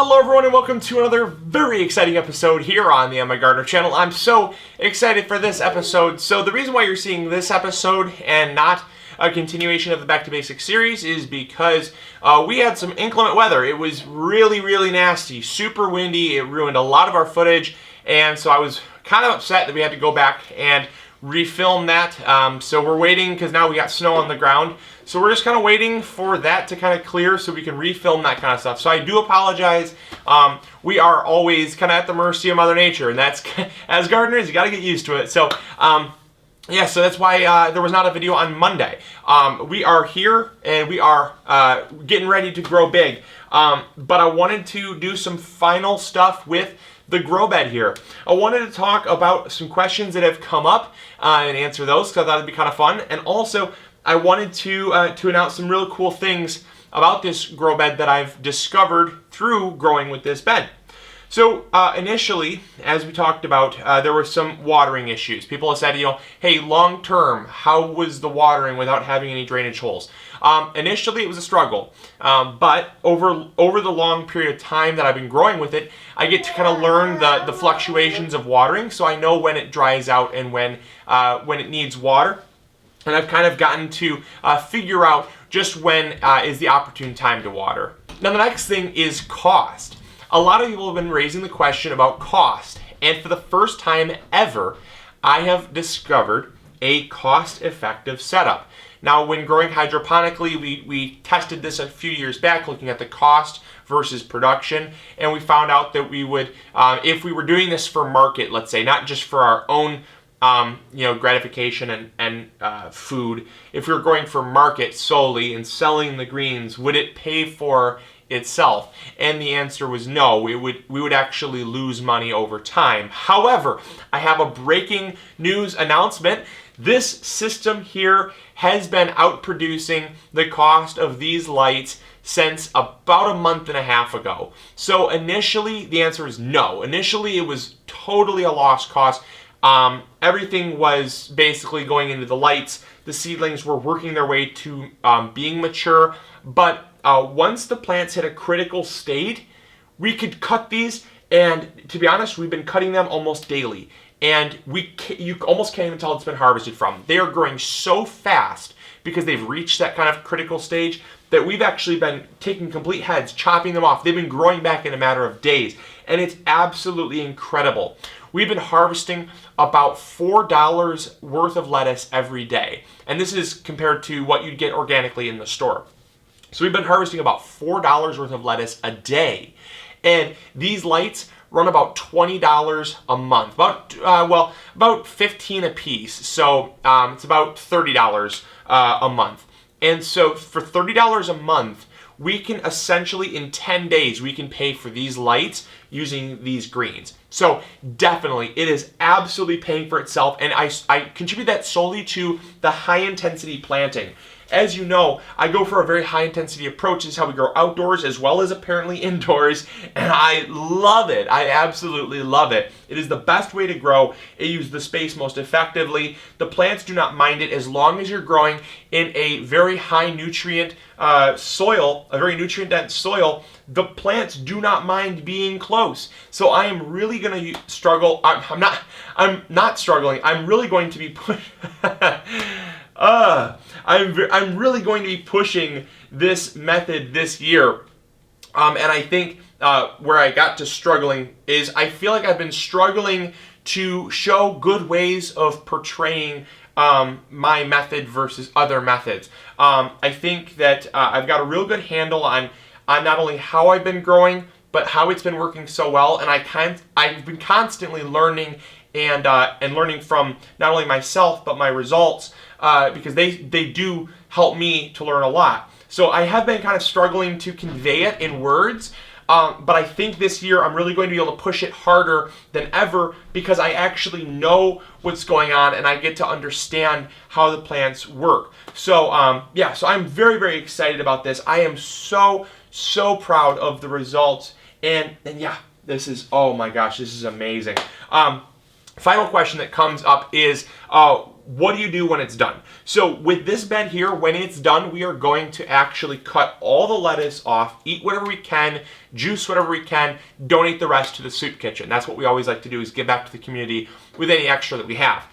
Hello everyone and welcome to another very exciting episode here on the MIgardener channel. I'm so excited for this episode. So the reason why you're seeing this episode and not a continuation of the Back to Basics series is because we had some inclement weather. It was really nasty, super windy. It ruined a lot of our footage, and so I was kind of upset that we had to go back and refilm that. So we're waiting because now we got snow on the ground. So we're just kind of waiting for that to kind of clear so we can refilm that kind of stuff. So I do apologize. We are always kind of at the mercy of Mother Nature, and that's, as gardeners, you got to get used to it. So yeah, so that's why there was not a video on Monday. We are here and we are getting ready to grow big. But I wanted to do some final stuff with the grow bed here. I wanted to talk about some questions that have come up and answer those because I thought it'd be kind of fun. And also, I wanted to announce some really cool things about this grow bed that I've discovered through growing with this bed. So initially, as we talked about, there were some watering issues. People have said, hey, long term, how was the watering without having any drainage holes? Initially, it was a struggle, but over the long period of time that I've been growing with it, I get to kind of learn the fluctuations of watering, so I know when it dries out and when it needs water. And I've kind of gotten to figure out just when is the opportune time to water. Now the next thing is cost. A lot of people have been raising the question about cost, and for the first time ever, I have discovered a cost-effective setup. Now when growing hydroponically, we tested this a few years back looking at the cost versus production, and we found out that we would, if we were doing this for market, let's say, not just for our own gratification and food. If we were going for market solely and selling the greens, would it pay for itself? And the answer was no. We would actually lose money over time. However, I have a breaking news announcement. This system here has been outproducing the cost of these lights since about a month and a half ago. So initially, the answer is no. Initially, it was totally a lost cost. Everything was basically going into the lights. The seedlings were working their way to being mature. But once the plants hit a critical state, we could cut these. And to be honest, we've been cutting them almost daily. And you almost can't even tell it's been harvested from. They are growing so fast because they've reached that kind of critical stage that we've actually been taking complete heads, chopping them off. They've been growing back in a matter of days. And it's absolutely incredible. We've been harvesting about $4 worth of lettuce every day. And this is compared to what you'd get organically in the store. So we've been harvesting about $4 worth of lettuce a day. And these lights run about $20 a month, about $15 a piece. So it's about $30 a month. And so for $30 a month, we can essentially, in 10 days, we can pay for these lights using these greens. So definitely, it is absolutely paying for itself, and I contribute that solely to the high-intensity planting. As you know, I go for a very high-intensity approach. This is how we grow outdoors as well as apparently indoors, and I love it. I absolutely love it. It is the best way to grow. It uses the space most effectively. The plants do not mind it as long as you're growing in a very high nutrient soil, a very nutrient-dense soil. The plants do not mind being close. So I am really going to struggle. I'm not struggling. I'm really going to be I'm really going to be pushing this method this year. And I think where I got to struggling is I feel like I've been struggling to show good ways of portraying my method versus other methods. I think that I've got a real good handle on not only how I've been growing, but how it's been working so well. And I've been constantly learning and learning from not only myself, but my results, because they do help me to learn a lot. So I have been kind of struggling to convey it in words, but I think this year I'm really going to be able to push it harder than ever because I actually know what's going on and I get to understand how the plants work. So yeah, so I'm very excited about this. I am so proud of the results, and yeah, this is, oh my gosh, this is amazing. final question that comes up is, what do you do when it's done? So with this bed here, when it's done, we are going to actually cut all the lettuce off, eat whatever we can, juice whatever we can, donate the rest to the soup kitchen. That's what we always like to do, is give back to the community with any extra that we have.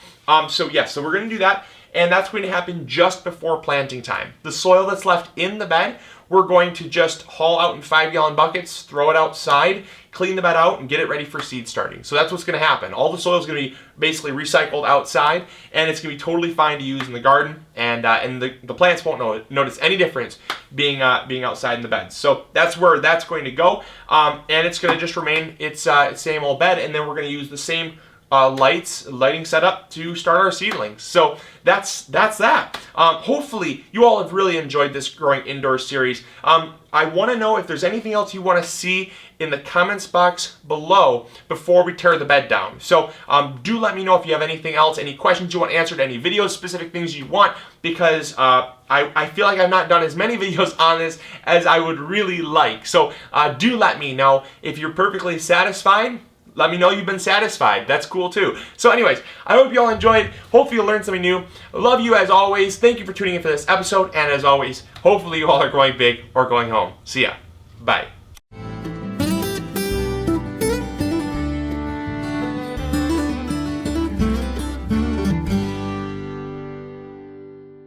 So we're going to do that, and that's going to happen just before planting time. The soil that's left in the bed, we're going to just haul out in 5-gallon buckets, throw it outside, clean the bed out, and get it ready for seed starting. So that's what's going to happen. All the soil is going to be basically recycled outside, and it's going to be totally fine to use in the garden, and the plants won't notice any difference being outside in the beds. So that's where that's going to go, and it's going to just remain its same old bed, and then we're going to use the same lighting setup to start our seedlings. So that's that. Hopefully you all have really enjoyed this growing indoors series. I want to know if there's anything else you want to see in the comments box below before we tear the bed down. So do let me know if you have anything else, any questions you want answered, any videos, specific things you want, because I feel like I've not done as many videos on this as I would really like. So do let me know. If you're perfectly satisfied, let me know you've been satisfied. That's cool too. So anyways, I hope you all enjoyed. Hopefully you learned something new. Love you as always. Thank you for tuning in for this episode. And as always, hopefully you all are going big or going home. See ya. Bye.